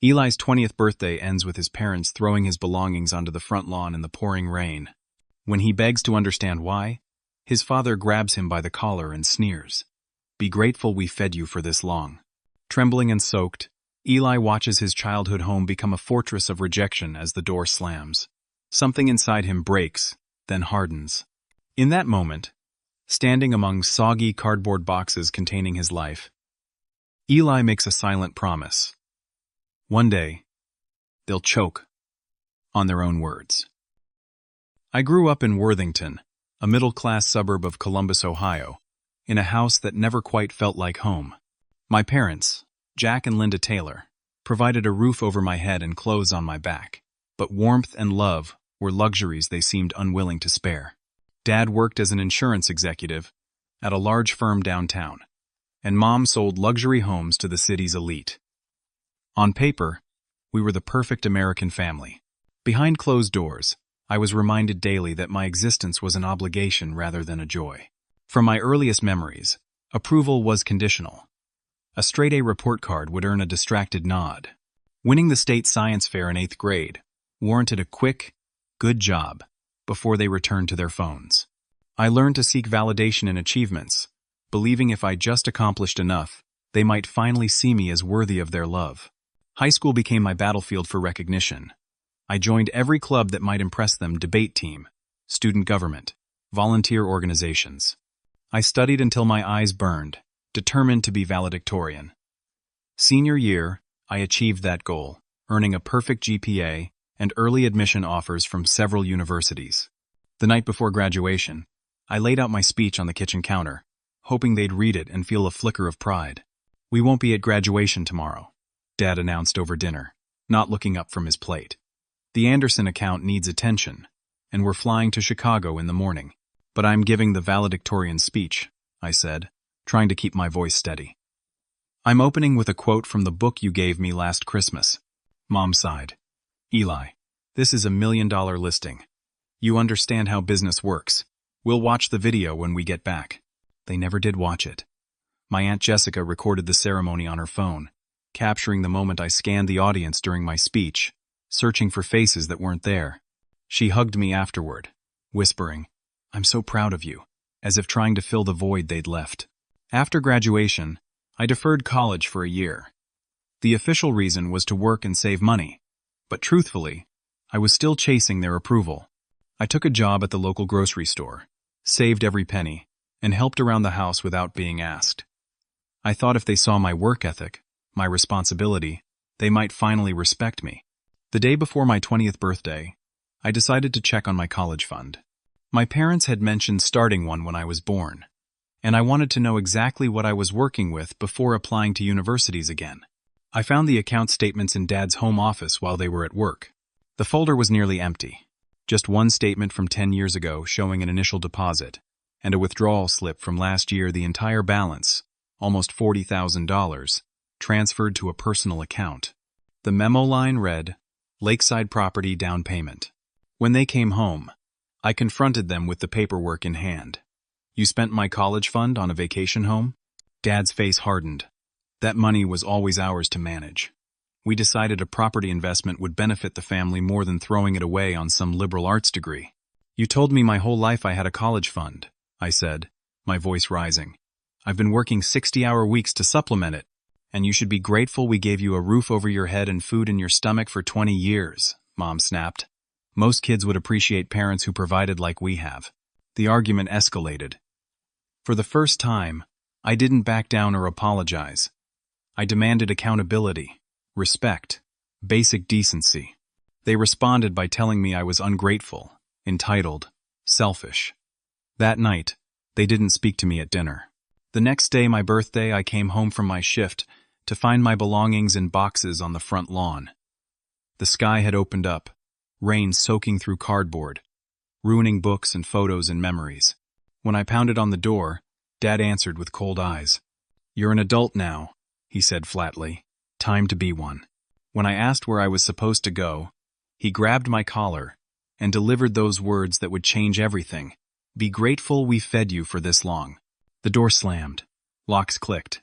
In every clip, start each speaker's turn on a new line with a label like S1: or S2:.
S1: Eli's 20th birthday ends with his parents throwing his belongings onto the front lawn in the pouring rain. When he begs to understand why, his father grabs him by the collar and sneers. "Be grateful we fed you for this long." Trembling and soaked, Eli watches his childhood home become a fortress of rejection as the door slams. Something inside him breaks, then hardens. In that moment, standing among soggy cardboard boxes containing his life, Eli makes a silent promise. One day, they'll choke on their own words. I grew up in Worthington, a middle-class suburb of Columbus, Ohio, in a house that never quite felt like home. My parents, Jack and Linda Taylor, provided a roof over my head and clothes on my back, but warmth and love were luxuries they seemed unwilling to spare. Dad worked as an insurance executive at a large firm downtown, and Mom sold luxury homes to the city's elite. On paper, we were the perfect American family. Behind closed doors, I was reminded daily that my existence was an obligation rather than a joy. From my earliest memories, approval was conditional. A straight-A report card would earn a distracted nod. Winning the state science fair in 8th grade warranted a quick, good job before they returned to their phones. I learned to seek validation in achievements, believing if I just accomplished enough, they might finally see me as worthy of their love. High school became my battlefield for recognition. I joined every club that might impress them: debate team, student government, volunteer organizations. I studied until my eyes burned, determined to be valedictorian. Senior year, I achieved that goal, earning a perfect GPA and early admission offers from several universities. The night before graduation, I laid out my speech on the kitchen counter, hoping they'd read it and feel a flicker of pride. "We won't be at graduation tomorrow," Dad announced over dinner, not looking up from his plate. "The Anderson account needs attention, and we're flying to Chicago in the morning." "But I'm giving the valedictorian speech," I said, trying to keep my voice steady. "I'm opening with a quote from the book you gave me last Christmas." Mom sighed. "Eli, this is $1 million listing. You understand how business works. We'll watch the video when we get back." They never did watch it. My Aunt Jessica recorded the ceremony on her phone, capturing the moment I scanned the audience during my speech, searching for faces that weren't there. She hugged me afterward, whispering, "I'm so proud of you," as if trying to fill the void they'd left. After graduation, I deferred college for a year. The official reason was to work and save money, but truthfully, I was still chasing their approval. I took a job at the local grocery store, saved every penny, and helped around the house without being asked. I thought if they saw my work ethic, my responsibility, they might finally respect me. The day before my 20th birthday, I decided to check on my college fund. My parents had mentioned starting one when I was born, and I wanted to know exactly what I was working with before applying to universities again. I found the account statements in Dad's home office while they were at work. The folder was nearly empty. Just one statement from 10 years ago showing an initial deposit, and a withdrawal slip from last year. The entire balance, almost $40,000, transferred to a personal account. The memo line read, "Lakeside Property Down Payment." When they came home, I confronted them with the paperwork in hand. "You spent my college fund on a vacation home?" Dad's face hardened. That money was always ours to manage. We decided a property investment would benefit the family more than throwing it away on some liberal arts degree. "You told me my whole life I had a college fund," I said, my voice rising. "I've been working 60-hour weeks to supplement it, and you should be grateful we gave you a roof over your head and food in your stomach for 20 years, Mom snapped. "Most kids would appreciate parents who provided like we have." The argument escalated. For the first time, I didn't back down or apologize. I demanded accountability, respect, basic decency. They responded by telling me I was ungrateful, entitled, selfish. That night, they didn't speak to me at dinner. The next day, my birthday, I came home from my shift to find my belongings in boxes on the front lawn. The sky had opened up, rain soaking through cardboard, ruining books and photos and memories. When I pounded on the door, Dad answered with cold eyes. "You're an adult now," he said flatly. "Time to be one." When I asked where I was supposed to go, he grabbed my collar and delivered those words that would change everything. "Be grateful we fed you for this long." The door slammed. Locks clicked.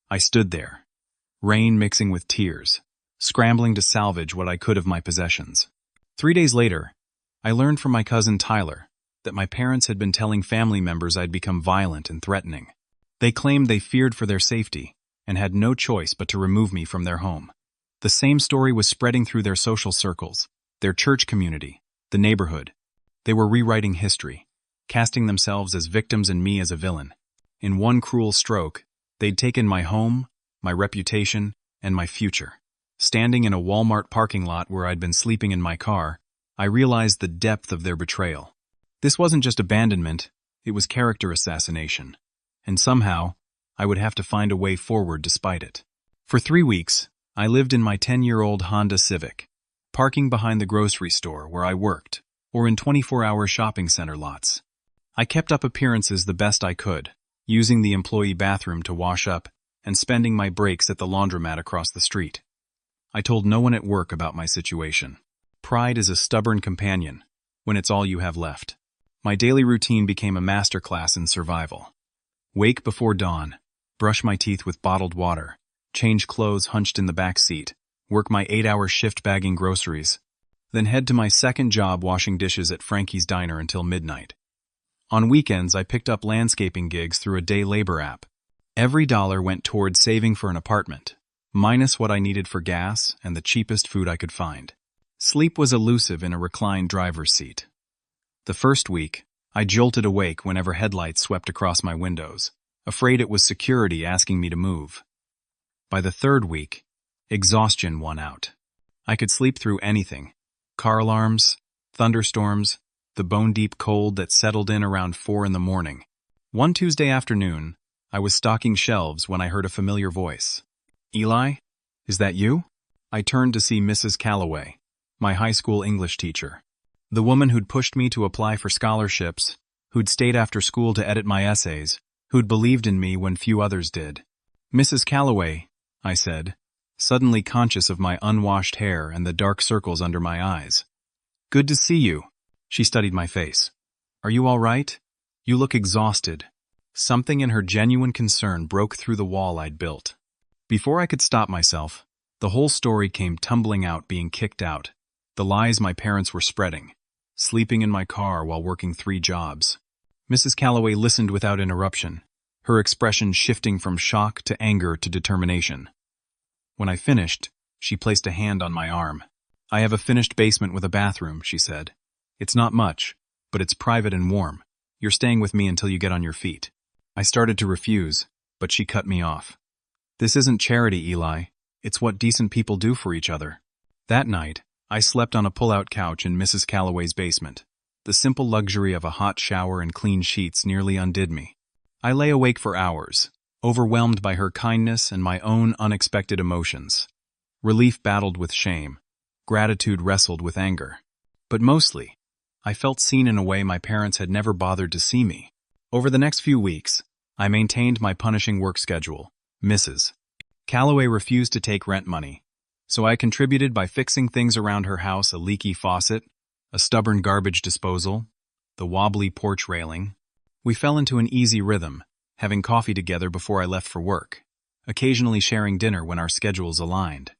S1: I stood there, rain mixing with tears, scrambling to salvage what I could of my possessions. 3 days later, I learned from my cousin Tyler that my parents had been telling family members I'd become violent and threatening. They claimed they feared for their safety and had no choice but to remove me from their home. The same story was spreading through their social circles, their church community, the neighborhood. They were rewriting history, casting themselves as victims and me as a villain. In one cruel stroke, they'd taken my home, my reputation, and my future. Standing in a Walmart parking lot where I'd been sleeping in my car, I realized the depth of their betrayal. This wasn't just abandonment, it was character assassination. And somehow, I would have to find a way forward despite it. For 3 weeks, I lived in my 10-year-old Honda Civic, parking behind the grocery store where I worked, or in 24-hour shopping center lots. I kept up appearances the best I could, using the employee bathroom to wash up and spending my breaks at the laundromat across the street. I told no one at work about my situation. Pride is a stubborn companion when it's all you have left. My daily routine became a masterclass in survival. Wake before dawn, brush my teeth with bottled water, change clothes hunched in the back seat, work my 8-hour shift bagging groceries, then head to my second job washing dishes at Frankie's Diner until midnight. On weekends, I picked up landscaping gigs through a day labor app. Every dollar went toward saving for an apartment, minus what I needed for gas and the cheapest food I could find. Sleep was elusive in a reclined driver's seat. The first week, I jolted awake whenever headlights swept across my windows, afraid it was security asking me to move. By the third week, exhaustion won out. I could sleep through anything: car alarms, thunderstorms, the bone-deep cold that settled in around 4 in the morning. One Tuesday afternoon, I was stocking shelves when I heard a familiar voice. "Eli, is that you?" I turned to see Mrs. Calloway, my high school English teacher. The woman who'd pushed me to apply for scholarships, who'd stayed after school to edit my essays, who'd believed in me when few others did. "Mrs. Calloway," I said, suddenly conscious of my unwashed hair and the dark circles under my eyes. "Good to see you." She studied my face. "Are you all right? You look exhausted." Something in her genuine concern broke through the wall I'd built. Before I could stop myself, the whole story came tumbling out, being kicked out. The lies my parents were spreading. Sleeping in my car while working 3 jobs. Mrs. Calloway listened without interruption, her expression shifting from shock to anger to determination. When I finished, she placed a hand on my arm. "I have a finished basement with a bathroom," she said. "It's not much, but it's private and warm. You're staying with me until you get on your feet." I started to refuse, but she cut me off. "This isn't charity, Eli. It's what decent people do for each other." That night, I slept on a pull-out couch in Mrs. Calloway's basement. The simple luxury of a hot shower and clean sheets nearly undid me. I lay awake for hours, overwhelmed by her kindness and my own unexpected emotions. Relief battled with shame. Gratitude wrestled with anger. But mostly, I felt seen in a way my parents had never bothered to see me. Over the next few weeks, I maintained my punishing work schedule. Mrs. Calloway refused to take rent money, so I contributed by fixing things around her house: a leaky faucet, a stubborn garbage disposal, the wobbly porch railing. We fell into an easy rhythm, having coffee together before I left for work, occasionally sharing dinner when our schedules aligned.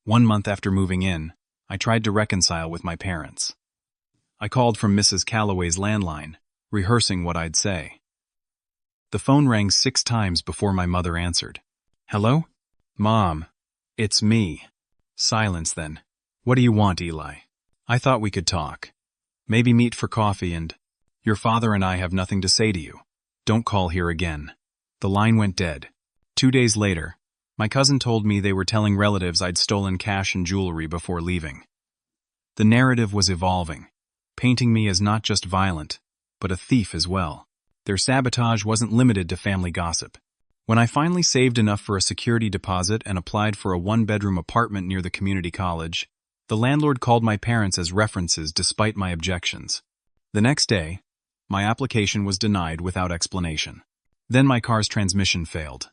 S1: 1 month after moving in, I tried to reconcile with my parents. I called from Mrs. Calloway's landline, rehearsing what I'd say. The phone rang 6 times before my mother answered. "Hello? Mom, it's me." Silence then. "What do you want, Eli?" "I thought we could talk. Maybe meet for coffee and—" "Your father and I have nothing to say to you. Don't call here again." The line went dead. 2 days later, my cousin told me they were telling relatives I'd stolen cash and jewelry before leaving. The narrative was evolving, painting me as not just violent, but a thief as well. Their sabotage wasn't limited to family gossip. When I finally saved enough for a security deposit and applied for a 1-bedroom apartment near the community college, the landlord called my parents as references despite my objections. The next day, my application was denied without explanation. Then my car's transmission failed.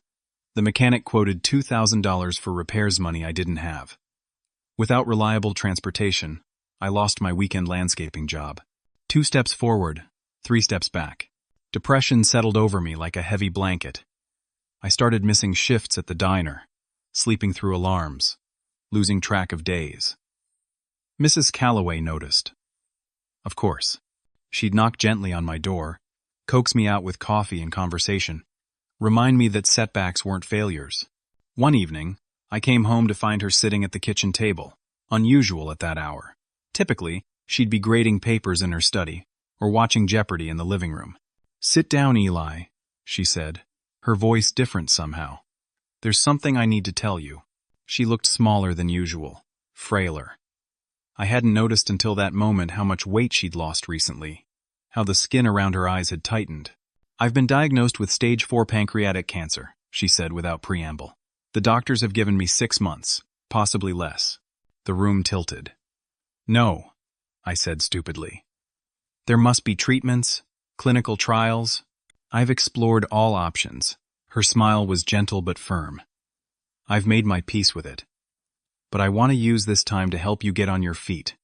S1: The mechanic quoted $2,000 for repairs money I didn't have. Without reliable transportation, I lost my weekend landscaping job. 2 steps forward, 3 steps back. Depression settled over me like a heavy blanket. I started missing shifts at the diner, sleeping through alarms, losing track of days. Mrs. Calloway noticed. Of course. She'd knock gently on my door, coax me out with coffee and conversation, remind me that setbacks weren't failures. One evening, I came home to find her sitting at the kitchen table, unusual at that hour. Typically, she'd be grading papers in her study, or watching Jeopardy in the living room. "Sit down, Eli," she said, her voice different somehow. "There's something I need to tell you." She looked smaller than usual, frailer. I hadn't noticed until that moment how much weight she'd lost recently, how the skin around her eyes had tightened. "I've been diagnosed with stage 4 pancreatic cancer," she said without preamble. "The doctors have given me 6 months, possibly less." The room tilted. "No," I said stupidly. "There must be treatments, clinical trials." "I've explored all options." Her smile was gentle but firm. "I've made my peace with it. But I want to use this time to help you get on your feet.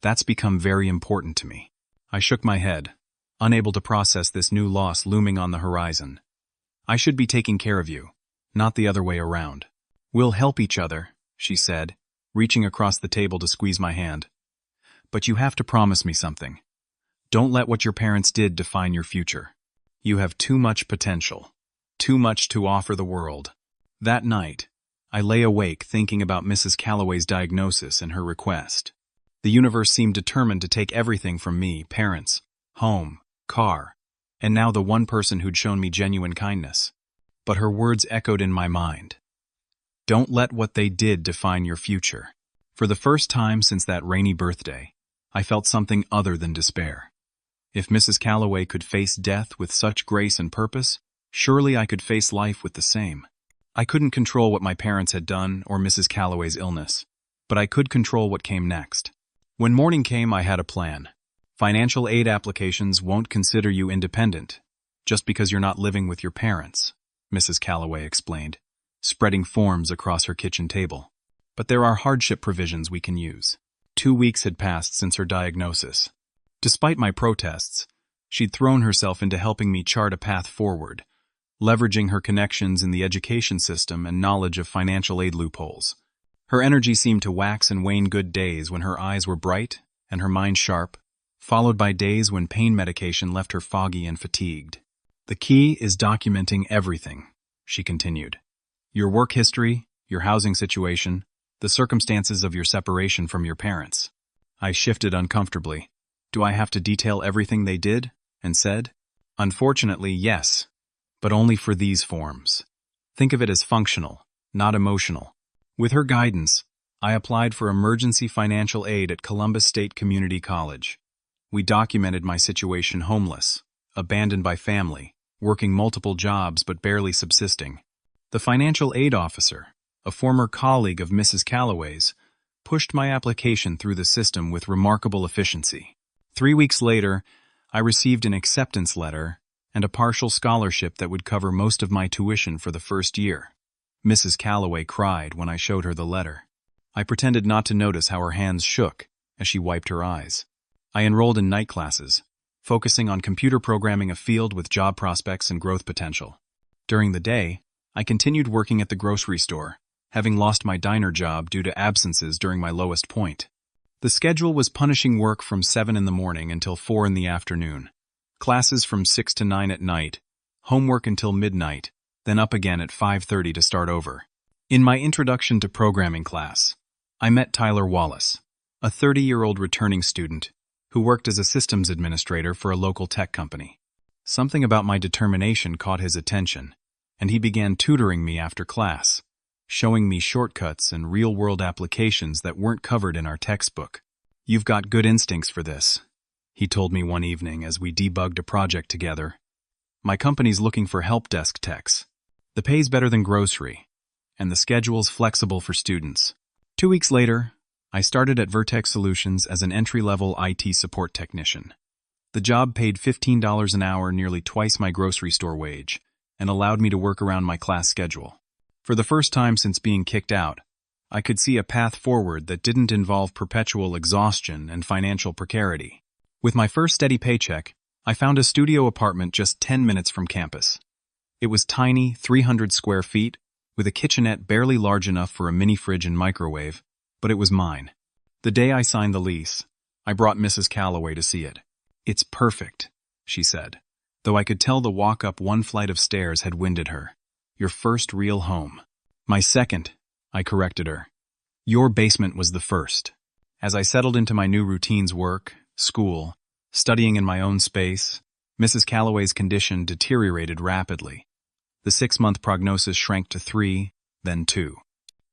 S1: That's become very important to me." I shook my head, unable to process this new loss looming on the horizon. "I should be taking care of you, not the other way around." "We'll help each other," she said, reaching across the table to squeeze my hand. "But you have to promise me something. Don't let what your parents did define your future. You have too much potential, too much to offer the world." That night, I lay awake thinking about Mrs. Calloway's diagnosis and her request. The universe seemed determined to take everything from me: parents, home, car, and now the one person who'd shown me genuine kindness. But her words echoed in my mind. Don't let what they did define your future. For the first time since that rainy birthday, I felt something other than despair. If Mrs. Calloway could face death with such grace and purpose, surely I could face life with the same. I couldn't control what my parents had done or Mrs. Calloway's illness, but I could control what came next. When morning came, I had a plan. Financial aid applications won't consider you independent just because you're not living with your parents, Mrs. Calloway explained, spreading forms across her kitchen table. But there are hardship provisions we can use. 2 weeks had passed since her diagnosis. Despite my protests, she'd thrown herself into helping me chart a path forward, leveraging her connections in the education system and knowledge of financial aid loopholes. Her energy seemed to wax and wane. Good days when her eyes were bright and her mind sharp, followed by days when pain medication left her foggy and fatigued. "The key is documenting everything," she continued. "Your work history, your housing situation, the circumstances of your separation from your parents." I shifted uncomfortably. "Do I have to detail everything they did and said?" "Unfortunately, yes, but only for these forms. Think of it as functional, not emotional." With her guidance, I applied for emergency financial aid at Columbus State Community College. We documented my situation: homeless, abandoned by family, working multiple jobs but barely subsisting. The financial aid officer, a former colleague of Mrs. Calloway's, pushed my application through the system with remarkable efficiency. 3 weeks later, I received an acceptance letter and a partial scholarship that would cover most of my tuition for the first year. Mrs. Calloway cried when I showed her the letter. I pretended not to notice how her hands shook as she wiped her eyes. I enrolled in night classes, focusing on computer programming, a field with job prospects and growth potential. During the day, I continued working at the grocery store, having lost my diner job due to absences during my lowest point. The schedule was punishing: work from 7 in the morning until 4 in the afternoon, classes from 6 to 9 at night, homework until midnight, then up again at 5:30 to start over. In my introduction to programming class, I met Tyler Wallace, a 30-year-old returning student who worked as a systems administrator for a local tech company. Something about my determination caught his attention, and he began tutoring me after class, showing me shortcuts and real-world applications that weren't covered in our textbook. "You've got good instincts for this," he told me one evening as we debugged a project together. "My company's looking for help desk techs. The pay's better than grocery, and the schedule's flexible for students." 2 weeks later, I started at Vertex Solutions as an entry-level IT support technician. The job paid $15 an hour, nearly twice my grocery store wage, and allowed me to work around my class schedule. For the first time since being kicked out, I could see a path forward that didn't involve perpetual exhaustion and financial precarity. With my first steady paycheck, I found a studio apartment just 10 minutes from campus. It was tiny, 300 square feet, with a kitchenette barely large enough for a mini fridge and microwave, but it was mine. The day I signed the lease, I brought Mrs. Calloway to see it. "It's perfect," she said, though I could tell the walk up one flight of stairs had winded her. "Your first real home." "My second," I corrected her. "Your basement was the first." As I settled into my new routines, work, school, studying in my own space, Mrs. Calloway's condition deteriorated rapidly. The 6-month prognosis shrank to 3, then 2.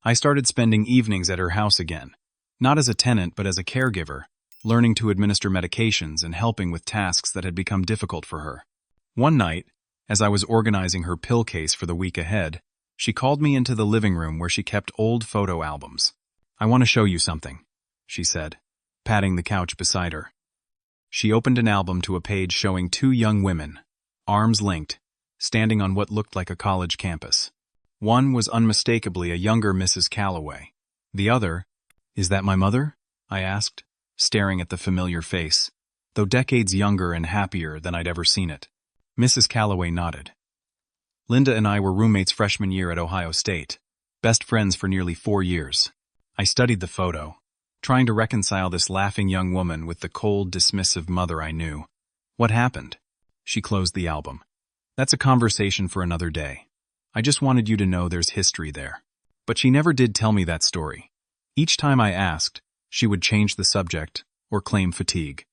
S1: I started spending evenings at her house again, not as a tenant but as a caregiver, learning to administer medications and helping with tasks that had become difficult for her. One night, as I was organizing her pill case for the week ahead, she called me into the living room where she kept old photo albums. "I want to show you something," she said, patting the couch beside her. She opened an album to a page showing 2 young women, arms linked, standing on what looked like a college campus. One was unmistakably a younger Mrs. Calloway. The other, "Is that my mother?" I asked, staring at the familiar face, though decades younger and happier than I'd ever seen it. Mrs. Calloway nodded. "Linda and I were roommates freshman year at Ohio State, best friends for nearly 4 years. I studied the photo, trying to reconcile this laughing young woman with the cold, dismissive mother I knew. What happened?" She closed the album. "That's a conversation for another day. I just wanted you to know there's history there." But she never did tell me that story. Each time I asked, she would change the subject or claim fatigue.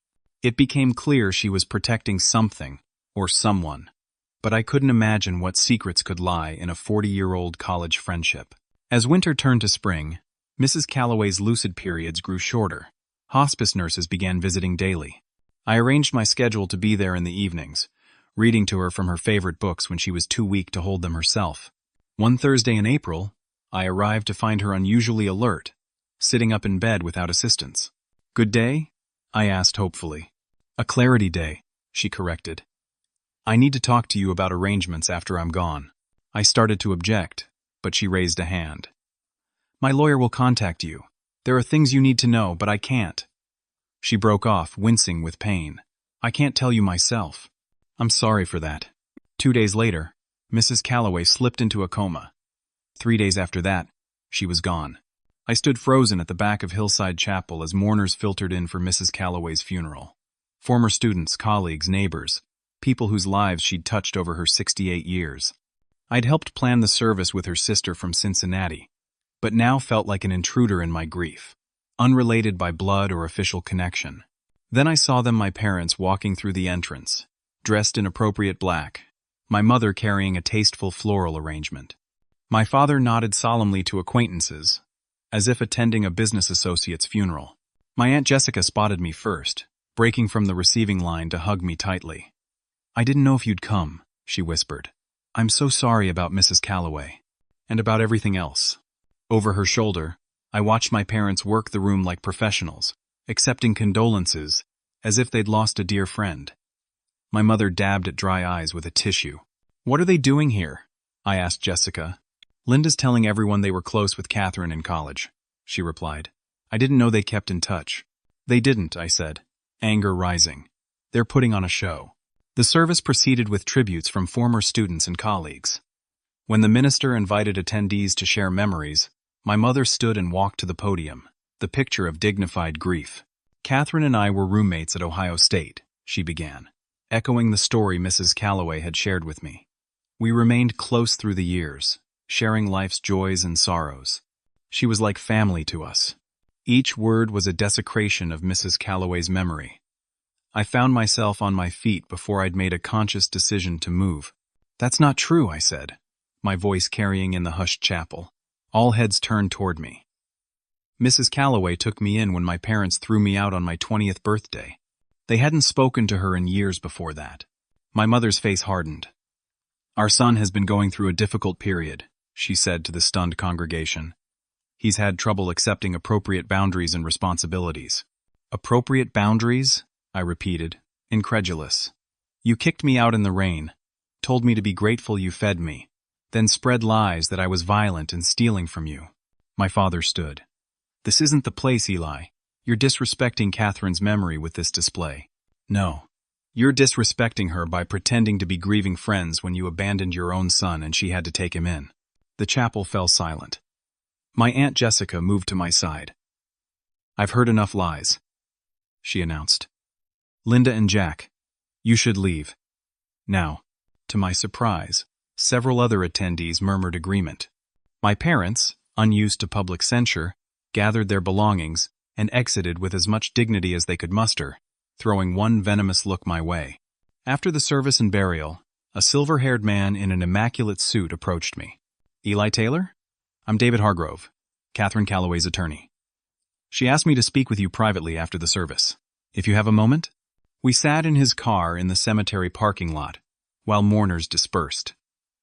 S1: It became clear she was protecting something or someone, but I couldn't imagine what secrets could lie in a 40-year-old college friendship. As winter turned to spring, Mrs. Calloway's lucid periods grew shorter. Hospice nurses began visiting daily. I arranged my schedule to be there in the evenings, reading to her from her favorite books when she was too weak to hold them herself. One Thursday in April, I arrived to find her unusually alert, sitting up in bed without assistance. "Good day?" I asked hopefully. "A clarity day," she corrected. "I need to talk to you about arrangements after I'm gone." I started to object, but she raised a hand. "My lawyer will contact you. There are things you need to know, but I can't." She broke off, wincing with pain. "I can't tell you myself." "I'm sorry for that." 2 days later, Mrs. Calloway slipped into a coma. 3 days after that, she was gone. I stood frozen at the back of Hillside Chapel as mourners filtered in for Mrs. Calloway's funeral. Former students, colleagues, neighbors, people whose lives she'd touched over her 68 years. I'd helped plan the service with her sister from Cincinnati, but now felt like an intruder in my grief, unrelated by blood or official connection. Then I saw them, my parents, walking through the entrance, dressed in appropriate black, my mother carrying a tasteful floral arrangement. My father nodded solemnly to acquaintances, as if attending a business associate's funeral. My Aunt Jessica spotted me first, breaking from the receiving line to hug me tightly. "I didn't know if you'd come," she whispered. "I'm so sorry about Mrs. Calloway, and about everything else." Over her shoulder, I watched my parents work the room like professionals, accepting condolences as if they'd lost a dear friend. My mother dabbed at dry eyes with a tissue. "What are they doing here?" I asked Jessica. "Linda's telling everyone they were close with Catherine in college," she replied. "I didn't know they kept in touch." "They didn't," I said, anger rising. "They're putting on a show." The service proceeded with tributes from former students and colleagues. When the minister invited attendees to share memories, my mother stood and walked to the podium, the picture of dignified grief. "Catherine and I were roommates at Ohio State," she began, echoing the story Mrs. Calloway had shared with me. "We remained close through the years, sharing life's joys and sorrows. She was like family to us." Each word was a desecration of Mrs. Calloway's memory. I found myself on my feet before I'd made a conscious decision to move. "That's not true," I said, my voice carrying in the hushed chapel. All heads turned toward me. Mrs. Calloway took me in when my parents threw me out on my 20th birthday. They hadn't spoken to her in years before that. My mother's face hardened. "Our son has been going through a difficult period," she said to the stunned congregation. "He's had trouble accepting appropriate boundaries and responsibilities." "Appropriate boundaries?" I repeated, incredulous. "You kicked me out in the rain, told me to be grateful you fed me, then spread lies that I was violent and stealing from you." My father stood. "This isn't the place, Eli. You're disrespecting Catherine's memory with this display." "No. You're disrespecting her by pretending to be grieving friends when you abandoned your own son and she had to take him in." The chapel fell silent. My Aunt Jessica moved to my side. "I've heard enough lies," she announced. "Linda and Jack, you should leave. Now." To my surprise, several other attendees murmured agreement. My parents, unused to public censure, gathered their belongings and exited with as much dignity as they could muster, throwing one venomous look my way. After the service and burial, a silver-haired man in an immaculate suit approached me. "Eli Taylor? I'm David Hargrove, Catherine Calloway's attorney. She asked me to speak with you privately after the service. If you have a moment?" We sat in his car in the cemetery parking lot, while mourners dispersed.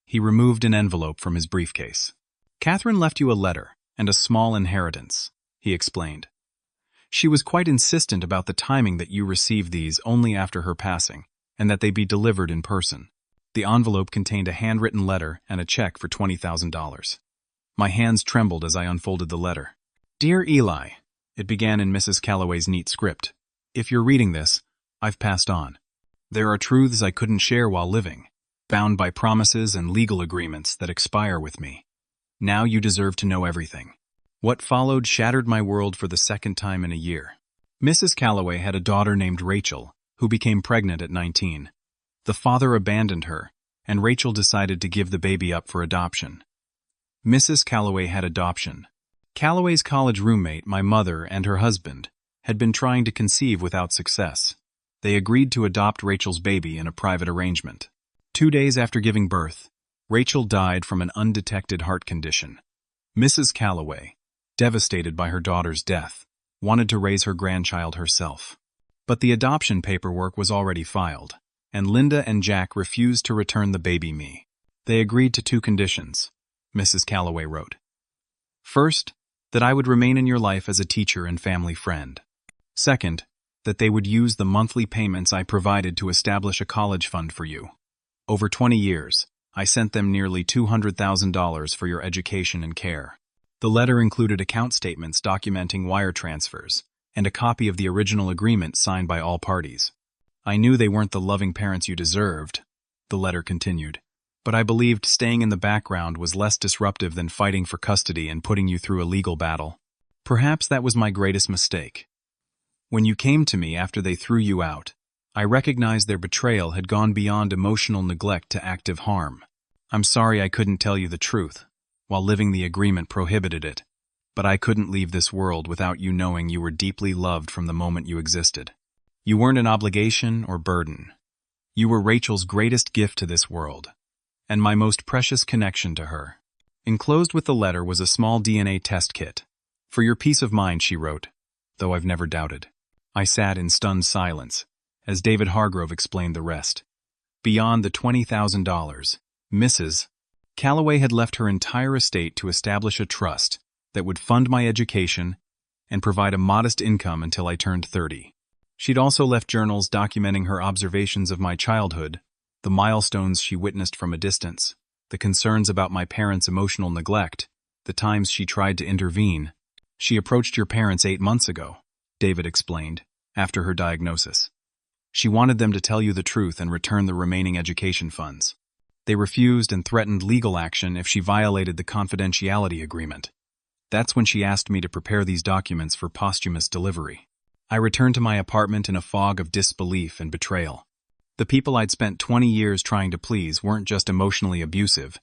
S1: He removed an envelope from his briefcase. "Catherine left you a letter and a small inheritance," he explained. "She was quite insistent about the timing that you received these only after her passing, and that they be delivered in person." The envelope contained a handwritten letter and a check for $20,000. My hands trembled as I unfolded the letter. "Dear Eli," it began in Mrs. Calloway's neat script. "If you're reading this, I've passed on. There are truths I couldn't share while living, bound by promises and legal agreements that expire with me. Now you deserve to know everything." What followed shattered my world for the second time in a year. Mrs. Calloway had a daughter named Rachel, who became pregnant at 19. The father abandoned her, and Rachel decided to give the baby up for adoption. Mrs. Calloway had adoption. Calloway's college roommate, my mother, and her husband had been trying to conceive without success. They agreed to adopt Rachel's baby in a private arrangement. 2 days after giving birth, Rachel died from an undetected heart condition. Mrs. Calloway, devastated by her daughter's death, wanted to raise her grandchild herself. But the adoption paperwork was already filed, and Linda and Jack refused to return the baby me. They agreed to 2 conditions, Mrs. Calloway wrote. First, that I would remain in your life as a teacher and family friend. Second, that they would use the monthly payments I provided to establish a college fund for you. Over 20 years, I sent them nearly $200,000 for your education and care. The letter included account statements documenting wire transfers and a copy of the original agreement signed by all parties. "I knew they weren't the loving parents you deserved," the letter continued, "but I believed staying in the background was less disruptive than fighting for custody and putting you through a legal battle. Perhaps that was my greatest mistake. When you came to me after they threw you out, I recognized their betrayal had gone beyond emotional neglect to active harm. I'm sorry I couldn't tell you the truth, while living the agreement prohibited it, but I couldn't leave this world without you knowing you were deeply loved from the moment you existed. You weren't an obligation or burden. You were Rachel's greatest gift to this world, and my most precious connection to her." Enclosed with the letter was a small DNA test kit. "For your peace of mind," she wrote, though I've never doubted. I sat in stunned silence, as David Hargrove explained the rest. Beyond the $20,000, Mrs. Calloway had left her entire estate to establish a trust that would fund my education and provide a modest income until I turned 30. She'd also left journals documenting her observations of my childhood, the milestones she witnessed from a distance, the concerns about my parents' emotional neglect, the times she tried to intervene. "She approached your parents 8 months ago," David explained, after her diagnosis. "She wanted them to tell you the truth and return the remaining education funds. They refused and threatened legal action if she violated the confidentiality agreement. That's when she asked me to prepare these documents for posthumous delivery." I returned to my apartment in a fog of disbelief and betrayal. The people I'd spent 20 years trying to please weren't just emotionally abusive.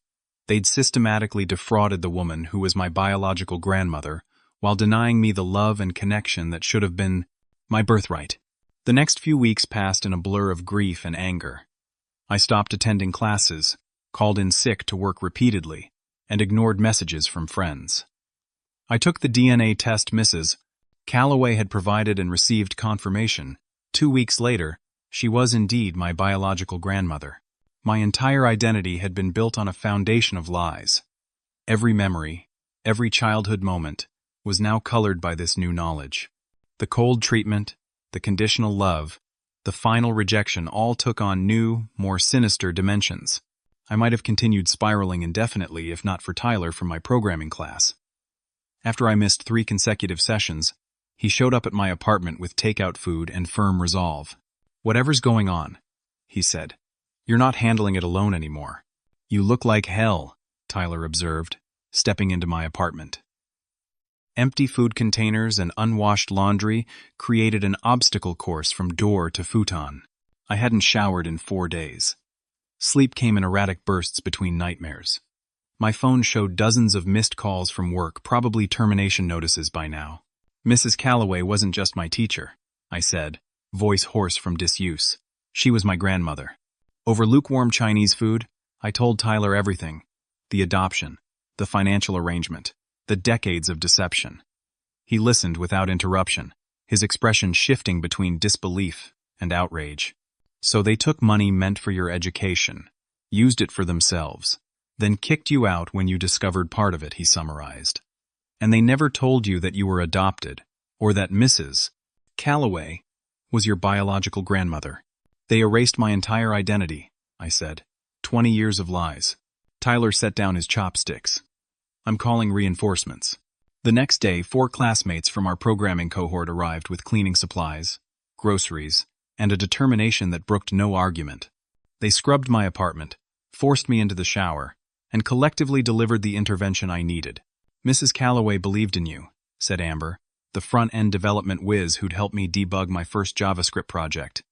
S1: They'd systematically defrauded the woman who was my biological grandmother, while denying me the love and connection that should have been my birthright. The next few weeks passed in a blur of grief and anger. I stopped attending classes, called in sick to work repeatedly, and ignored messages from friends. I took the DNA test Mrs. Calloway had provided and received confirmation. 2 weeks later, she was indeed my biological grandmother. My entire identity had been built on a foundation of lies. Every memory, every childhood moment, was now colored by this new knowledge. The cold treatment, the conditional love, the final rejection all took on new, more sinister dimensions. I might have continued spiraling indefinitely if not for Tyler from my programming class. After I missed 3 consecutive sessions, he showed up at my apartment with takeout food and firm resolve. "Whatever's going on," he said, "you're not handling it alone anymore." "You look like hell," Tyler observed, stepping into my apartment. Empty food containers and unwashed laundry created an obstacle course from door to futon. I hadn't showered in 4 days. Sleep came in erratic bursts between nightmares. My phone showed dozens of missed calls from work, probably termination notices by now. Mrs. Calloway wasn't just my teacher, I said, voice hoarse from disuse. She was my grandmother. Over lukewarm Chinese food, I told Tyler everything. The adoption, the financial arrangement, the decades of deception. He listened without interruption, his expression shifting between disbelief and outrage. So they took money meant for your education, used it for themselves, then kicked you out when you discovered part of it, he summarized. And they never told you that you were adopted, or that Mrs. Calloway was your biological grandmother. They erased my entire identity, I said. 20 years of lies. Tyler set down his chopsticks. I'm calling reinforcements. The next day, 4 classmates from our programming cohort arrived with cleaning supplies, groceries, and a determination that brooked no argument. They scrubbed my apartment, forced me into the shower, and collectively delivered the intervention I needed. Mrs. Calloway believed in you, said Amber, the front-end development whiz who'd helped me debug my first JavaScript project.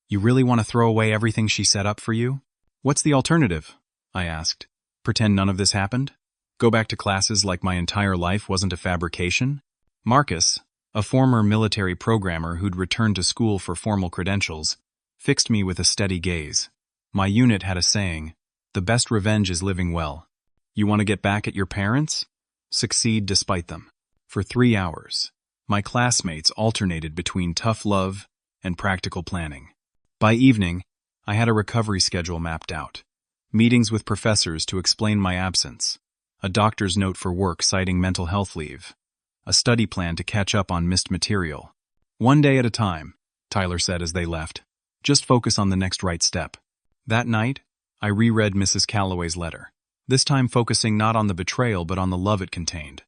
S1: You really want to throw away everything she set up for you? What's the alternative? I asked. Pretend none of this happened? Go back to classes like my entire life wasn't a fabrication? Marcus, a former military programmer who'd returned to school for formal credentials, fixed me with a steady gaze. My unit had a saying, the best revenge is living well. You want to get back at your parents? Succeed despite them. For 3 hours, my classmates alternated between tough love and practical planning. By evening, I had a recovery schedule mapped out. Meetings with professors to explain my absence, a doctor's note for work citing mental health leave, a study plan to catch up on missed material. 1 day at a time, Tyler said as they left. Just focus on the next right step. That night, I reread Mrs. Calloway's letter, this time focusing not on the betrayal but on the love it contained.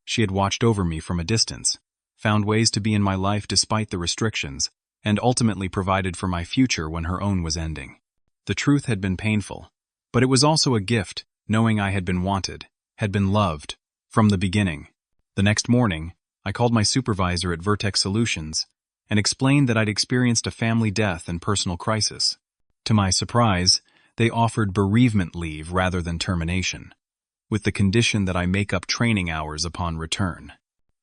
S1: She had watched over me from a distance, found ways to be in my life despite the restrictions, and ultimately provided for my future when her own was ending. The truth had been painful, but it was also a gift, knowing I had been wanted, had been loved, from the beginning. The next morning, I called my supervisor at Vertex Solutions and explained that I'd experienced a family death and personal crisis. To my surprise, they offered bereavement leave rather than termination, with the condition that I make up training hours upon return.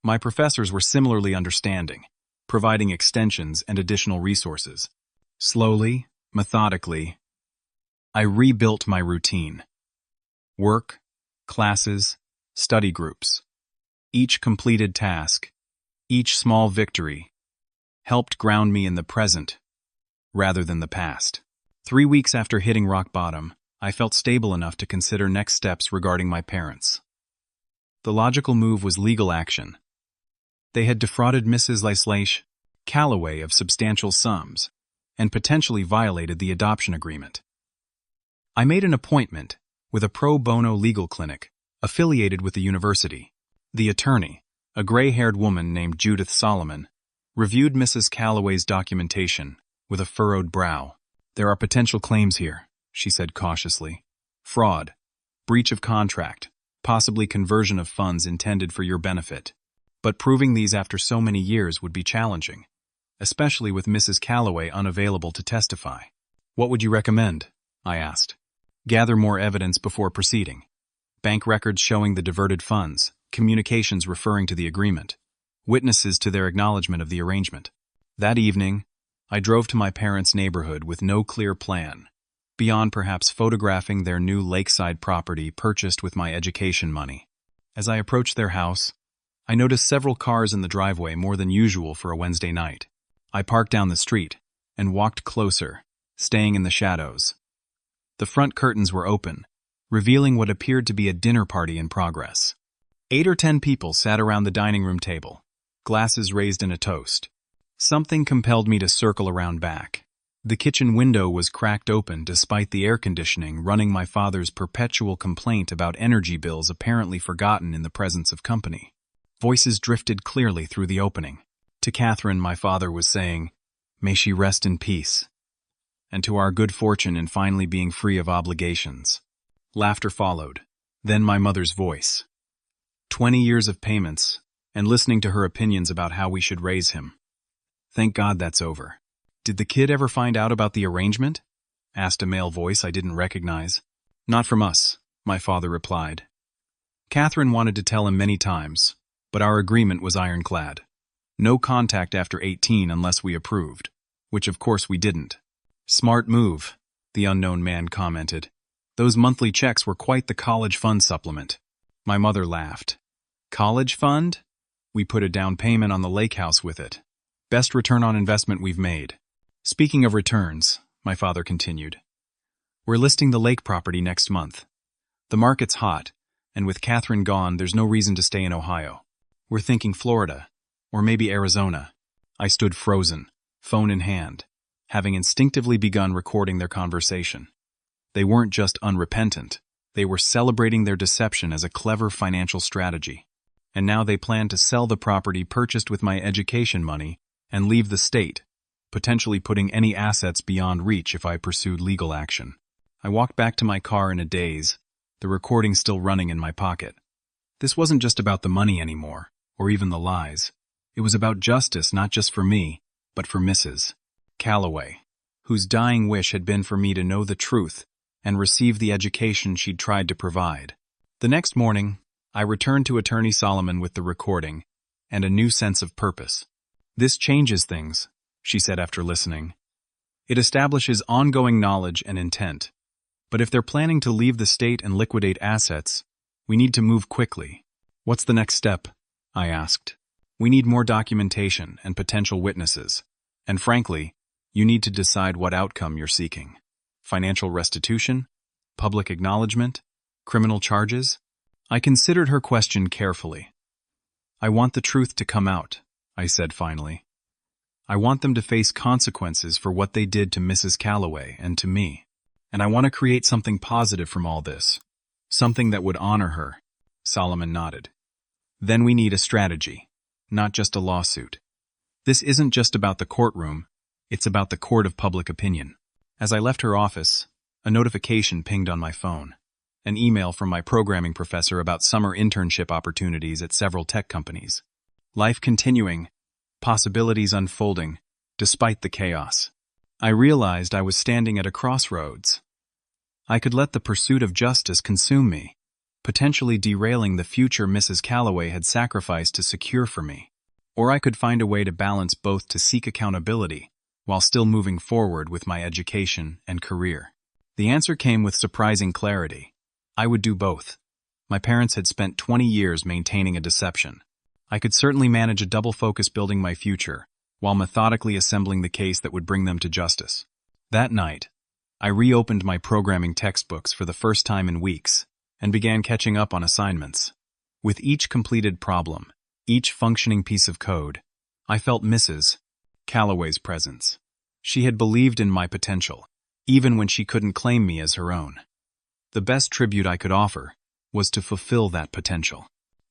S1: My professors were similarly understanding, providing extensions and additional resources. Slowly, methodically, I rebuilt my routine. Work, classes, study groups. Each completed task, each small victory, helped ground me in the present rather than the past. 3 weeks after hitting rock bottom, I felt stable enough to consider next steps regarding my parents. The logical move was legal action. They had defrauded Mrs. Calloway of substantial sums and potentially violated the adoption agreement. I made an appointment with a pro bono legal clinic affiliated with the university. The attorney, a gray-haired woman named Judith Solomon, reviewed Mrs. Calloway's documentation with a furrowed brow. There are potential claims here, she said cautiously. Fraud, breach of contract, possibly conversion of funds intended for your benefit. But proving these after so many years would be challenging, especially with Mrs. Calloway unavailable to testify. What would you recommend? I asked. Gather more evidence before proceeding. Bank records showing the diverted funds, communications referring to the agreement, witnesses to their acknowledgement of the arrangement. That evening, I drove to my parents' neighborhood with no clear plan, beyond perhaps photographing their new lakeside property purchased with my education money. As I approached their house, I noticed several cars in the driveway more than usual for a Wednesday night. I parked down the street and walked closer, staying in the shadows. The front curtains were open, revealing what appeared to be a dinner party in progress. 8 or 10 people sat around the dining room table, glasses raised in a toast. Something compelled me to circle around back. The kitchen window was cracked open despite the air conditioning running my father's perpetual complaint about energy bills apparently forgotten in the presence of company. Voices drifted clearly through the opening. To Catherine, my father was saying, "May she rest in peace," and to our good fortune in finally being free of obligations. Laughter followed, Then my mother's voice. 20 years of payments, and listening to her opinions about how we should raise him. Thank God that's over. Did the kid ever find out about the arrangement? Asked a male voice I didn't recognize. Not from us, my father replied. Catherine wanted to tell him many times, but our agreement was ironclad. No contact after 18 unless we approved, which of course we didn't. Smart move, the unknown man commented. Those monthly checks were quite the college fund supplement. My mother laughed. College fund? We put a down payment on the lake house with it. Best return on investment we've made. Speaking of returns, my father continued. We're listing the lake property next month. The market's hot, and with Catherine gone, there's no reason to stay in Ohio. We're thinking Florida, or maybe Arizona. I stood frozen, phone in hand, having instinctively begun recording their conversation. They weren't just unrepentant, they were celebrating their deception as a clever financial strategy. And now they plan to sell the property purchased with my education money and leave the state, potentially putting any assets beyond reach if I pursued legal action. I walked back to my car in a daze, the recording still running in my pocket. This wasn't just about the money anymore, or even the lies. It was about justice not just for me, but for Mrs. Calloway, whose dying wish had been for me to know the truth and receive the education she'd tried to provide. The next morning, I returned to Attorney Solomon with the recording and a new sense of purpose. This changes things, she said after listening. It establishes ongoing knowledge and intent. But if they're planning to leave the state and liquidate assets, we need to move quickly. What's the next step? I asked. We need more documentation and potential witnesses. And frankly, you need to decide what outcome you're seeking. Financial restitution? Public acknowledgement? Criminal charges? I considered her question carefully. I want the truth to come out, I said finally. I want them to face consequences for what they did to Mrs. Calloway and to me. And I want to create something positive from all this. Something that would honor her. Solomon nodded. Then we need a strategy, not just a lawsuit. This isn't just about the courtroom, it's about the court of public opinion. As I left her office, a notification pinged on my phone. An email from my programming professor about summer internship opportunities at several tech companies. Life continuing, possibilities unfolding, despite the chaos. I realized I was standing at a crossroads. I could let the pursuit of justice consume me, potentially derailing the future Mrs. Calloway had sacrificed to secure for me. Or I could find a way to balance both to seek accountability, while still moving forward with my education and career. The answer came with surprising clarity. I would do both. My parents had spent 20 years maintaining a deception. I could certainly manage a double focus building my future, while methodically assembling the case that would bring them to justice. That night, I reopened my programming textbooks for the first time in weeks, and began catching up on assignments. With each completed problem, each functioning piece of code, I felt Mrs. Calloway's presence. She had believed in my potential, even when she couldn't claim me as her own. The best tribute I could offer was to fulfill that potential.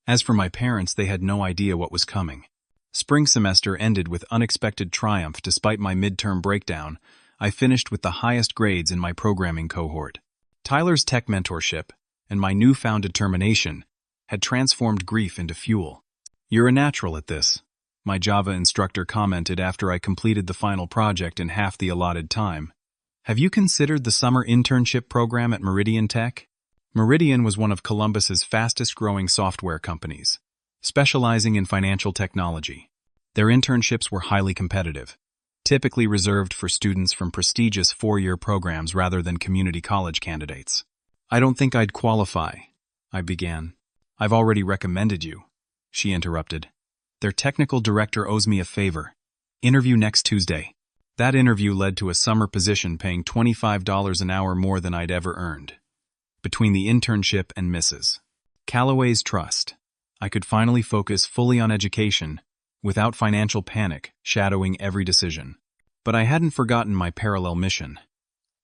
S1: As for my parents, they had no idea what was coming. Spring semester ended with unexpected triumph. Despite my midterm breakdown, I finished with the highest grades in my programming cohort. Tyler's tech mentorship and my newfound determination had transformed grief into fuel. "You're a natural at this," my Java instructor commented after I completed the final project in half the allotted time. "Have you considered the summer internship program at Meridian Tech?" Meridian was one of Columbus's fastest-growing software companies, specializing in financial technology. Their internships were highly competitive, typically reserved for students from prestigious four-year programs rather than community college candidates. "I don't think I'd qualify," I began. "I've already recommended you," she interrupted. "Their technical director owes me a favor. Interview next Tuesday." That interview led to a summer position paying $25 an hour more than I'd ever earned. Between the internship and Mrs. Calloway's trust, I could finally focus fully on education, without financial panic shadowing every decision. But I hadn't forgotten my parallel mission.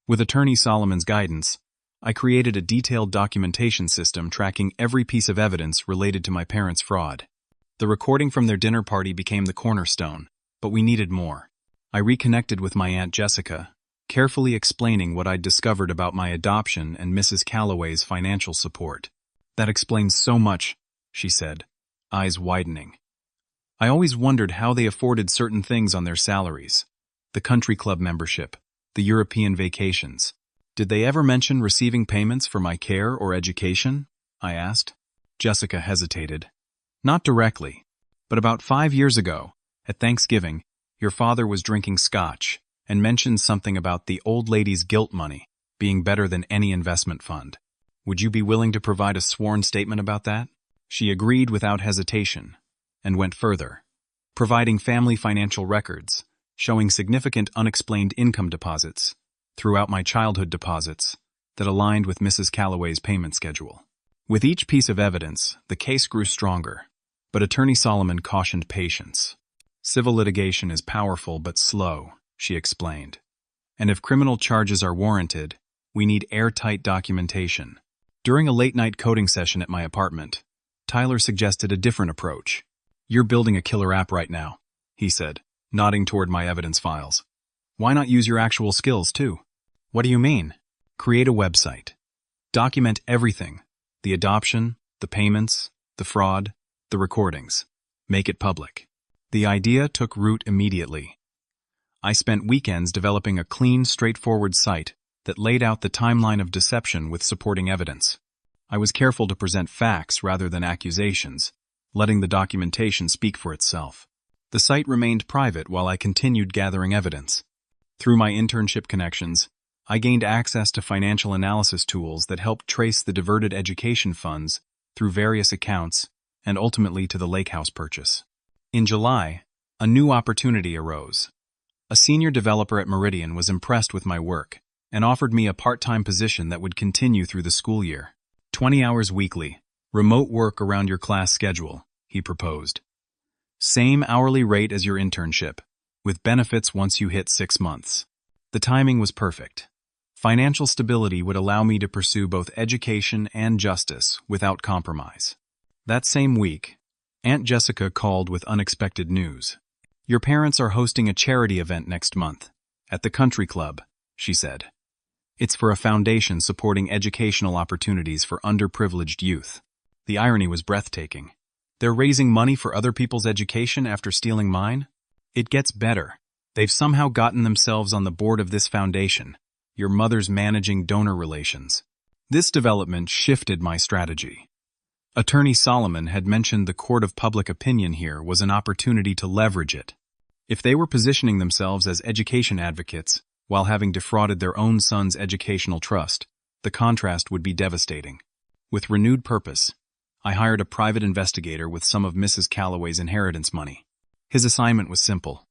S1: With Attorney Solomon's guidance, I created a detailed documentation system tracking every piece of evidence related to my parents' fraud. The recording from their dinner party became the cornerstone, but we needed more. I reconnected with my Aunt Jessica, carefully explaining what I'd discovered about my adoption and Mrs. Calloway's financial support. That explains so much, she said, eyes widening. I always wondered how they afforded certain things on their salaries. The country club membership, the European vacations. Did they ever mention receiving payments for my care or education? I asked. Jessica hesitated. Not directly, but about 5 years ago, at Thanksgiving, your father was drinking scotch and mentioned something about the old lady's guilt money being better than any investment fund. Would you be willing to provide a sworn statement about that? She agreed without hesitation and went further, providing family financial records, showing significant unexplained income deposits throughout my childhood deposits that aligned with Mrs. Calloway's payment schedule. With each piece of evidence, the case grew stronger, but Attorney Solomon cautioned patience. Civil litigation is powerful but slow, she explained. And if criminal charges are warranted, we need airtight documentation. During a late-night coding session at my apartment, Tyler suggested a different approach. You're building a killer app right now, he said, nodding toward my evidence files. Why not use your actual skills, too? What do you mean? Create a website. Document everything. The adoption, the payments, the fraud, the recordings. Make it public. The idea took root immediately. I spent weekends developing a clean, straightforward site that laid out the timeline of deception with supporting evidence. I was careful to present facts rather than accusations, letting the documentation speak for itself. The site remained private while I continued gathering evidence. Through my internship connections, I gained access to financial analysis tools that helped trace the diverted education funds through various accounts and ultimately to the lake house purchase. In July, a new opportunity arose. A senior developer at Meridian was impressed with my work and offered me a part-time position that would continue through the school year. 20 hours weekly, remote work around your class schedule, he proposed. Same hourly rate as your internship, with benefits once you hit 6 months. The timing was perfect. Financial stability would allow me to pursue both education and justice without compromise. That same week, Aunt Jessica called with unexpected news. Your parents are hosting a charity event next month, at the country club, she said. It's for a foundation supporting educational opportunities for underprivileged youth. The irony was breathtaking. They're raising money for other people's education after stealing mine? It gets better. They've somehow gotten themselves on the board of this foundation, your mother's managing donor relations. This development shifted my strategy. Attorney Solomon had mentioned the court of public opinion here was an opportunity to leverage it. If they were positioning themselves as education advocates while having defrauded their own son's educational trust, the contrast would be devastating. With renewed purpose, I hired a private investigator with some of Mrs. Calloway's inheritance money. His assignment was simple.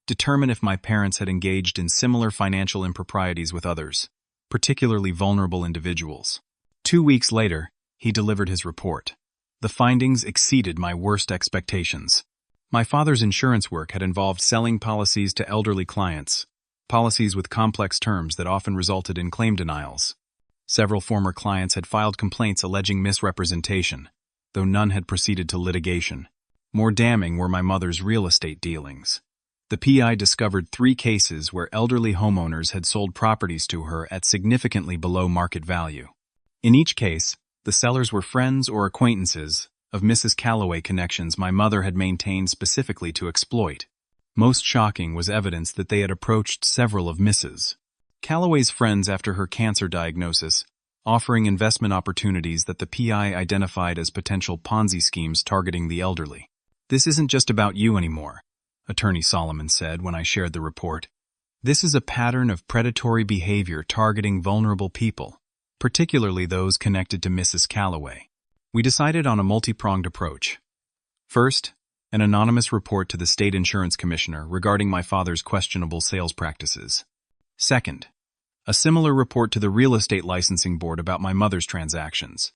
S1: Determine if my parents had engaged in similar financial improprieties with others, particularly vulnerable individuals. 2 weeks later, he delivered his report. The findings exceeded my worst expectations. My father's insurance work had involved selling policies to elderly clients, policies with complex terms that often resulted in claim denials. Several former clients had filed complaints alleging misrepresentation, though none had proceeded to litigation. More damning were my mother's real estate dealings. The PI discovered 3 cases where elderly homeowners had sold properties to her at significantly below market value. In each case, the sellers were friends or acquaintances of Mrs. Calloway connections my mother had maintained specifically to exploit. Most shocking was evidence that they had approached several of Mrs. Calloway's friends after her cancer diagnosis, offering investment opportunities that the PI identified as potential Ponzi schemes targeting the elderly. This isn't just about you anymore, Attorney Solomon said when I shared the report. This is a pattern of predatory behavior targeting vulnerable people, particularly those connected to Mrs. Calloway. We decided on a multi-pronged approach. First, an anonymous report to the state insurance commissioner regarding my father's questionable sales practices. Second, a similar report to the real estate licensing board about my mother's transactions.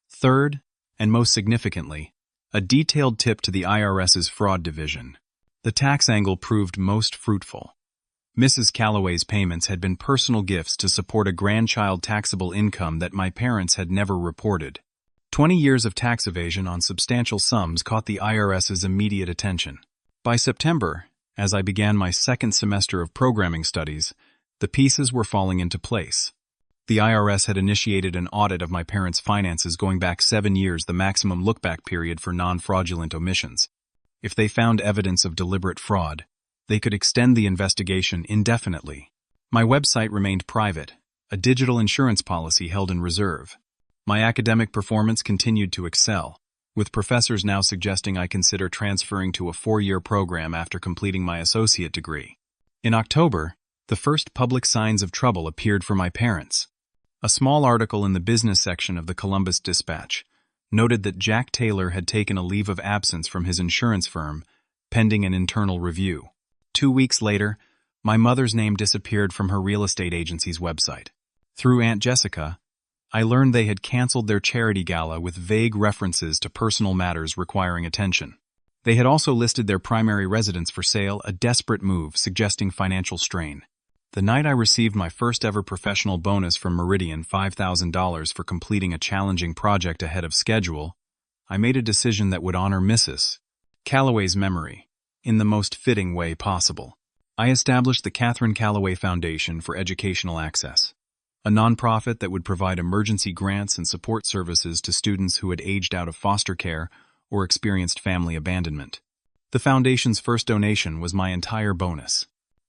S1: Third, and most significantly, a detailed tip to the IRS's fraud division. The tax angle proved most fruitful. Mrs. Calloway's payments had been personal gifts to support a grandchild taxable income that my parents had never reported. 20 years of tax evasion on substantial sums caught the IRS's immediate attention. By September, as I began my second semester of programming studies, the pieces were falling into place. The IRS had initiated an audit of my parents' finances going back 7 years, the maximum look-back period for non-fraudulent omissions. If they found evidence of deliberate fraud, they could extend the investigation indefinitely. My website remained private, a digital insurance policy held in reserve. My academic performance continued to excel, with professors now suggesting I consider transferring to a 4-year program after completing my associate degree. In October, the first public signs of trouble appeared for my parents. A small article in the business section of the Columbus Dispatch noted that Jack Taylor had taken a leave of absence from his insurance firm, pending an internal review. 2 weeks later, my mother's name disappeared from her real estate agency's website. Through Aunt Jessica, I learned they had canceled their charity gala with vague references to personal matters requiring attention. They had also listed their primary residence for sale, a desperate move suggesting financial strain. The night I received my first ever professional bonus from Meridian, $5,000 for completing a challenging project ahead of schedule, I made a decision that would honor Mrs. Calloway's memory in the most fitting way possible. I established the Catherine Calloway Foundation for Educational Access, a nonprofit that would provide emergency grants and support services to students who had aged out of foster care or experienced family abandonment. The foundation's first donation was my entire bonus.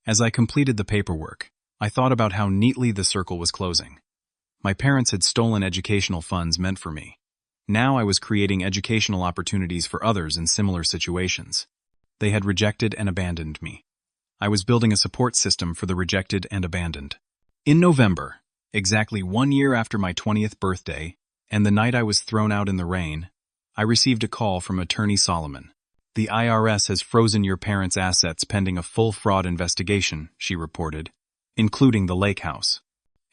S1: As I completed the paperwork, I thought about how neatly the circle was closing. My parents had stolen educational funds meant for me. Now I was creating educational opportunities for others in similar situations. They had rejected and abandoned me. I was building a support system for the rejected and abandoned. In November, exactly 1 year after my 20th birthday, and the night I was thrown out in the rain, I received a call from Attorney Solomon. "The IRS has frozen your parents' assets pending a full fraud investigation," she reported, including the lake house.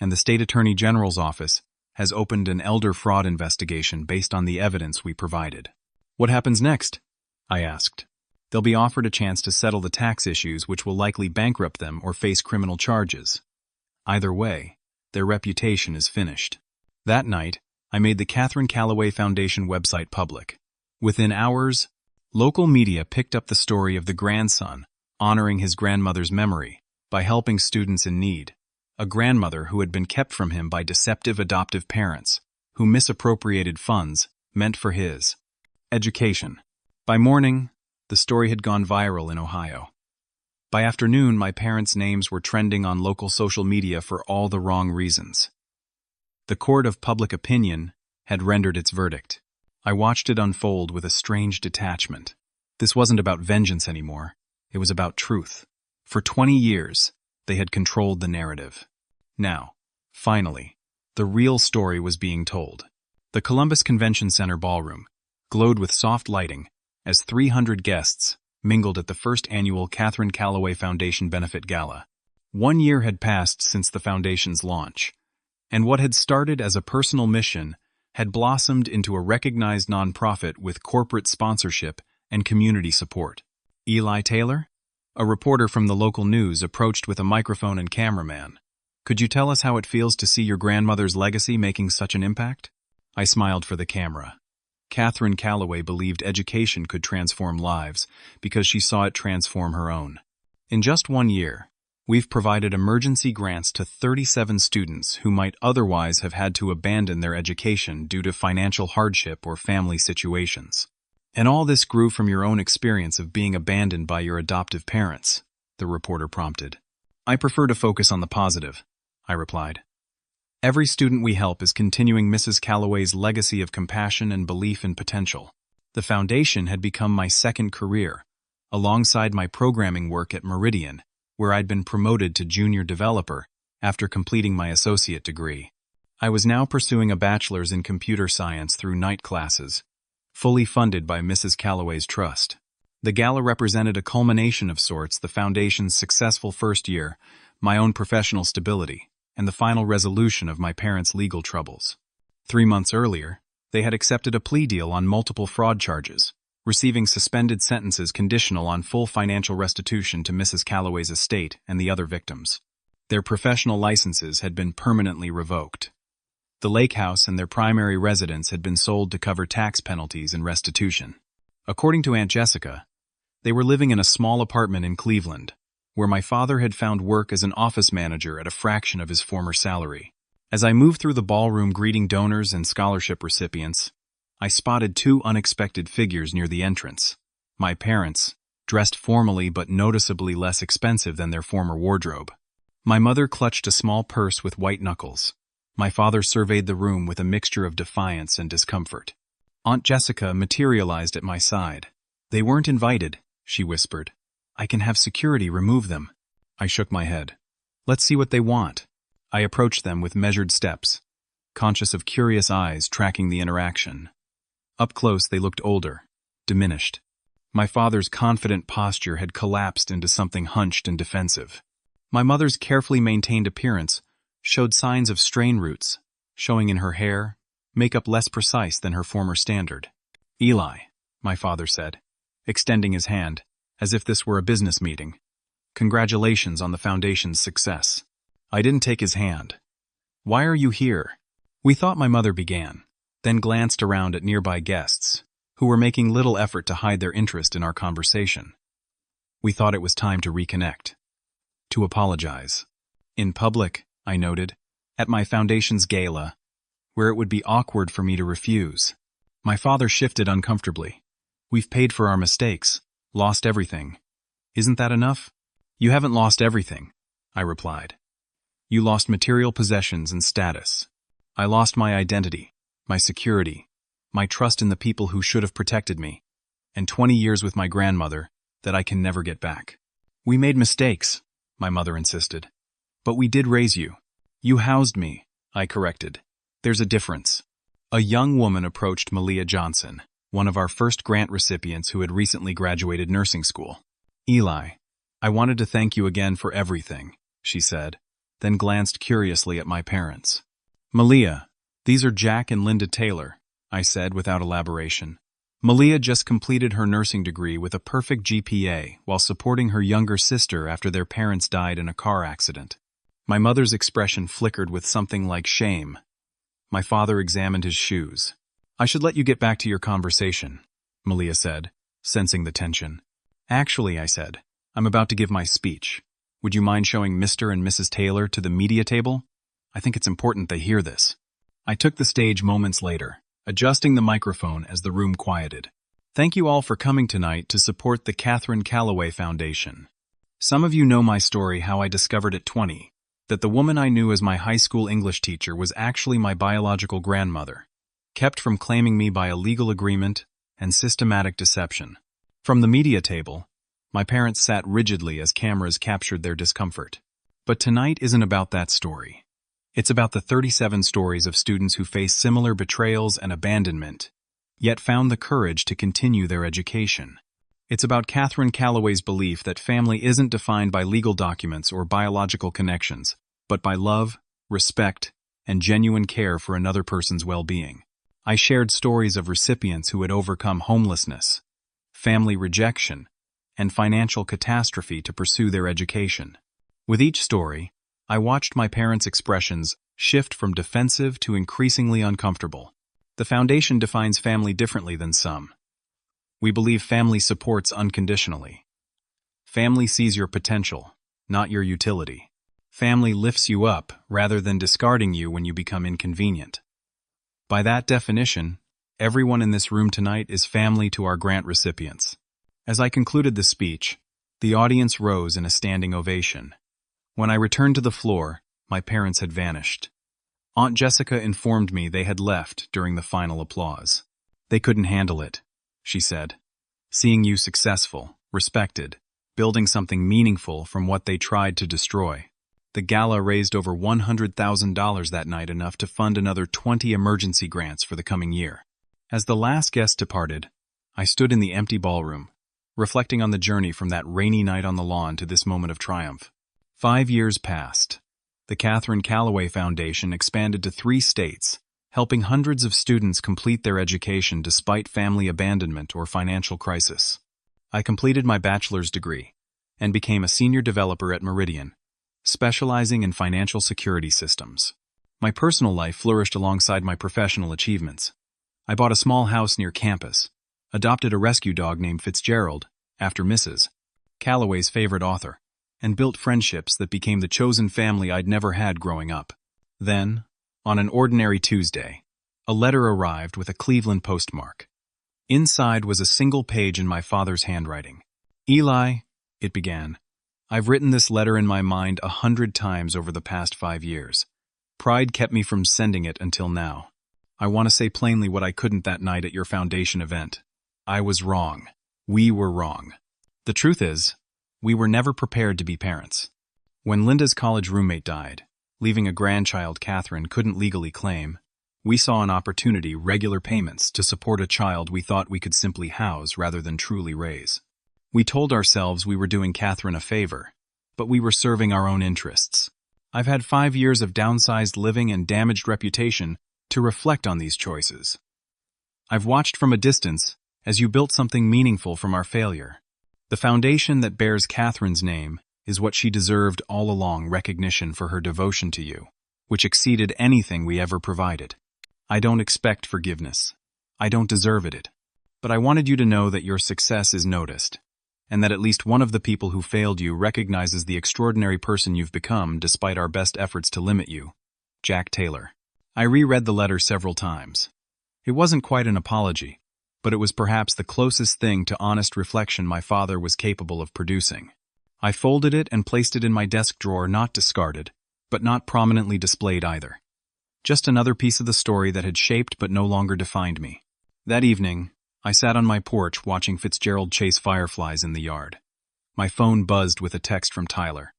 S1: "And the State Attorney General's office has opened an elder fraud investigation based on the evidence we provided." "What happens next?" I asked. "They'll be offered a chance to settle the tax issues, which will likely bankrupt them or face criminal charges. Either way, their reputation is finished." That night, I made the Catherine Calloway Foundation website public. Within hours, local media picked up the story of the grandson honoring his grandmother's memory by helping students in need, a grandmother who had been kept from him by deceptive adoptive parents who misappropriated funds meant for his education. By morning, the story had gone viral in Ohio. By afternoon, my parents' names were trending on local social media for all the wrong reasons. The court of public opinion had rendered its verdict. I watched it unfold with a strange detachment. This wasn't about vengeance anymore. It was about truth. For 20 years, they had controlled the narrative. Now, finally, the real story was being told. The Columbus Convention Center ballroom glowed with soft lighting as 300 guests mingled at the first annual Catherine Calloway Foundation Benefit Gala. 1 year had passed since the foundation's launch, and what had started as a personal mission had blossomed into a recognized nonprofit with corporate sponsorship and community support. "Eli Taylor?" A reporter from the local news approached with a microphone and cameraman. "Could you tell us how it feels to see your grandmother's legacy making such an impact?" I smiled for the camera. Catherine Calloway believed education could transform lives because she saw it transform her own. In just 1 year, we've provided emergency grants to 37 students who might otherwise have had to abandon their education due to financial hardship or family situations. "And all this grew from your own experience of being abandoned by your adoptive parents," the reporter prompted. "I prefer to focus on the positive," I replied. "Every student we help is continuing Mrs. Calloway's legacy of compassion and belief in potential." The foundation had become my second career, alongside my programming work at Meridian, where I'd been promoted to junior developer after completing my associate degree. I was now pursuing a bachelor's in computer science through night classes, fully funded by Mrs. Calloway's trust. The gala represented a culmination of sorts, the foundation's successful first year, my own professional stability, and the final resolution of my parents' legal troubles. 3 months earlier, they had accepted a plea deal on multiple fraud charges, receiving suspended sentences conditional on full financial restitution to Mrs. Calloway's estate and the other victims. Their professional licenses had been permanently revoked. The lake house and their primary residence had been sold to cover tax penalties and restitution. According to Aunt Jessica, they were living in a small apartment in Cleveland, where my father had found work as an office manager at a fraction of his former salary. As I moved through the ballroom greeting donors and scholarship recipients, I spotted two unexpected figures near the entrance. My parents, dressed formally but noticeably less expensive than their former wardrobe. My mother clutched a small purse with white knuckles. My father surveyed the room with a mixture of defiance and discomfort. Aunt Jessica materialized at my side. "They weren't invited," she whispered. "I can have security remove them." I shook my head. "Let's see what they want." I approached them with measured steps, conscious of curious eyes tracking the interaction. Up close, they looked older, diminished. My father's confident posture had collapsed into something hunched and defensive. My mother's carefully maintained appearance showed signs of strain roots, showing in her hair, makeup less precise than her former standard. "Eli," my father said, extending his hand, as if this were a business meeting. "Congratulations on the foundation's success." I didn't take his hand. "Why are you here?" We thought my mother began, then glanced around at nearby guests, who were making little effort to hide their interest in our conversation. We thought it was time to reconnect. To apologize. In public, I noted, at my foundation's gala, where it would be awkward for me to refuse. My father shifted uncomfortably. "We've paid for our mistakes, lost everything. Isn't that enough?" "You haven't lost everything," I replied. "You lost material possessions and status. I lost my identity, my security, my trust in the people who should have protected me, and 20 years with my grandmother that I can never get back." "We made mistakes," my mother insisted. "But we did raise you." "You housed me," I corrected. "There's a difference." A young woman approached Malia Johnson, one of our first grant recipients who had recently graduated nursing school. "Eli, I wanted to thank you again for everything," she said, then glanced curiously at my parents. "Malia, these are Jack and Linda Taylor," I said without elaboration. Malia just completed her nursing degree with a perfect GPA while supporting her younger sister after their parents died in a car accident. My mother's expression flickered with something like shame. My father examined his shoes. "I should let you get back to your conversation," Malia said, sensing the tension. "Actually," I said, "I'm about to give my speech. Would you mind showing Mr. and Mrs. Taylor to the media table? I think it's important they hear this." I took the stage moments later, adjusting the microphone as the room quieted. "Thank you all for coming tonight to support the Catherine Callaway Foundation. Some of you know my story, how I discovered at 20 that the woman I knew as my high school English teacher was actually my biological grandmother, kept from claiming me by a legal agreement and systematic deception. From the media table, my parents sat rigidly as cameras captured their discomfort. But tonight isn't about that story. It's about the 37 stories of students who faced similar betrayals and abandonment, yet found the courage to continue their education. It's about Catherine Callaway's belief that family isn't defined by legal documents or biological connections, but by love, respect, and genuine care for another person's well-being. I shared stories of recipients who had overcome homelessness, family rejection, and financial catastrophe to pursue their education. With each story, I watched my parents' expressions shift from defensive to increasingly uncomfortable. The foundation defines family differently than some. We believe family supports unconditionally. Family sees your potential, not your utility. Family lifts you up rather than discarding you when you become inconvenient. By that definition, everyone in this room tonight is family to our grant recipients. As I concluded the speech, the audience rose in a standing ovation. When I returned to the floor, my parents had vanished. Aunt Jessica informed me they had left during the final applause. "They couldn't handle it," she said. "Seeing you successful, respected, building something meaningful from what they tried to destroy." The gala raised over $100,000 that night, enough to fund another 20 emergency grants for the coming year. As the last guest departed, I stood in the empty ballroom, reflecting on the journey from that rainy night on the lawn to this moment of triumph. 5 years passed. The Catherine Callaway Foundation expanded to 3 states, helping hundreds of students complete their education despite family abandonment or financial crisis. I completed my bachelor's degree and became a senior developer at Meridian, specializing in financial security systems. My personal life flourished alongside my professional achievements. I bought a small house near campus, adopted a rescue dog named Fitzgerald, after Mrs. Callaway's favorite author, and built friendships that became the chosen family I'd never had growing up. Then, On an ordinary Tuesday, a letter arrived with a Cleveland postmark. Inside was a single page in my father's handwriting. "Eli," it began, "I've written this letter in my mind 100 times over the past 5 years. Pride kept me from sending it until now. I want to say plainly what I couldn't that night at your foundation event. I was wrong. We were wrong. The truth is, we were never prepared to be parents. When Linda's college roommate died, leaving a grandchild Catherine couldn't legally claim, we saw an opportunity, regular payments, to support a child we thought we could simply house rather than truly raise. We told ourselves we were doing Catherine a favor, but we were serving our own interests. I've had 5 years of downsized living and damaged reputation to reflect on these choices. I've watched from a distance as you built something meaningful from our failure. The foundation that bears Catherine's name is what she deserved all along: recognition for her devotion to you, which exceeded anything we ever provided. I don't expect forgiveness. I don't deserve it. But I wanted you to know that your success is noticed, and that at least one of the people who failed you recognizes the extraordinary person you've become despite our best efforts to limit you. Jack Taylor. I reread the letter several times. It wasn't quite an apology, but it was perhaps the closest thing to honest reflection my father was capable of producing. I folded it and placed it in my desk drawer, not discarded, but not prominently displayed either. Just another piece of the story that had shaped but no longer defined me. That evening, I sat on my porch watching Fitzgerald chase fireflies in the yard. My phone buzzed with a text from Tyler,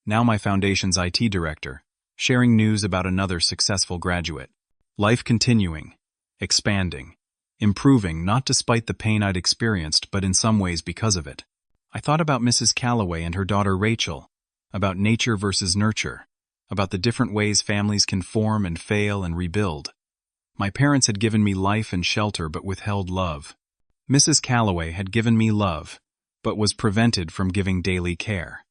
S1: now my foundation's IT director, sharing news about another successful graduate. Life continuing, expanding, improving, not despite the pain I'd experienced, but in some ways because of it. I thought about Mrs. Calloway and her daughter Rachel, about nature versus nurture, about the different ways families can form and fail and rebuild. My parents had given me life and shelter but withheld love. Mrs. Calloway had given me love, but was prevented from giving daily care.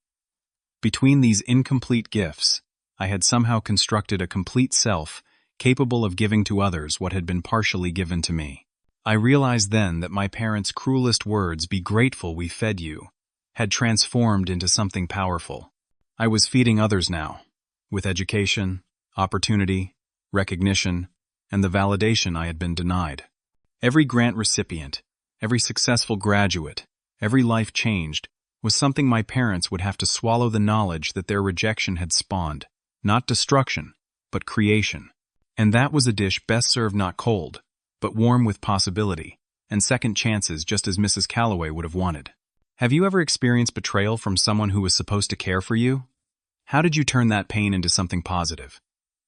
S1: Between these incomplete gifts, I had somehow constructed a complete self, capable of giving to others what had been partially given to me. I realized then that my parents' cruelest words, "Be grateful we fed you," had transformed into something powerful. I was feeding others now, with education, opportunity, recognition, and the validation I had been denied. Every grant recipient, every successful graduate, every life changed, was something my parents would have to swallow the knowledge that their rejection had spawned, not destruction, but creation. And that was a dish best served not cold, but warm with possibility, and second chances, just as Mrs. Calloway would have wanted. Have you ever experienced betrayal from someone who was supposed to care for you? How did you turn that pain into something positive?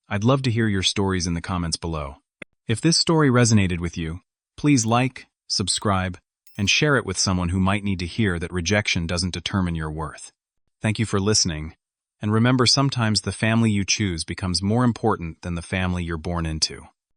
S1: I'd love to hear your stories in the comments below. If this story resonated with you, please like, subscribe, and share it with someone who might need to hear that rejection doesn't determine your worth. Thank you for listening, and remember, sometimes the family you choose becomes more important than the family you're born into.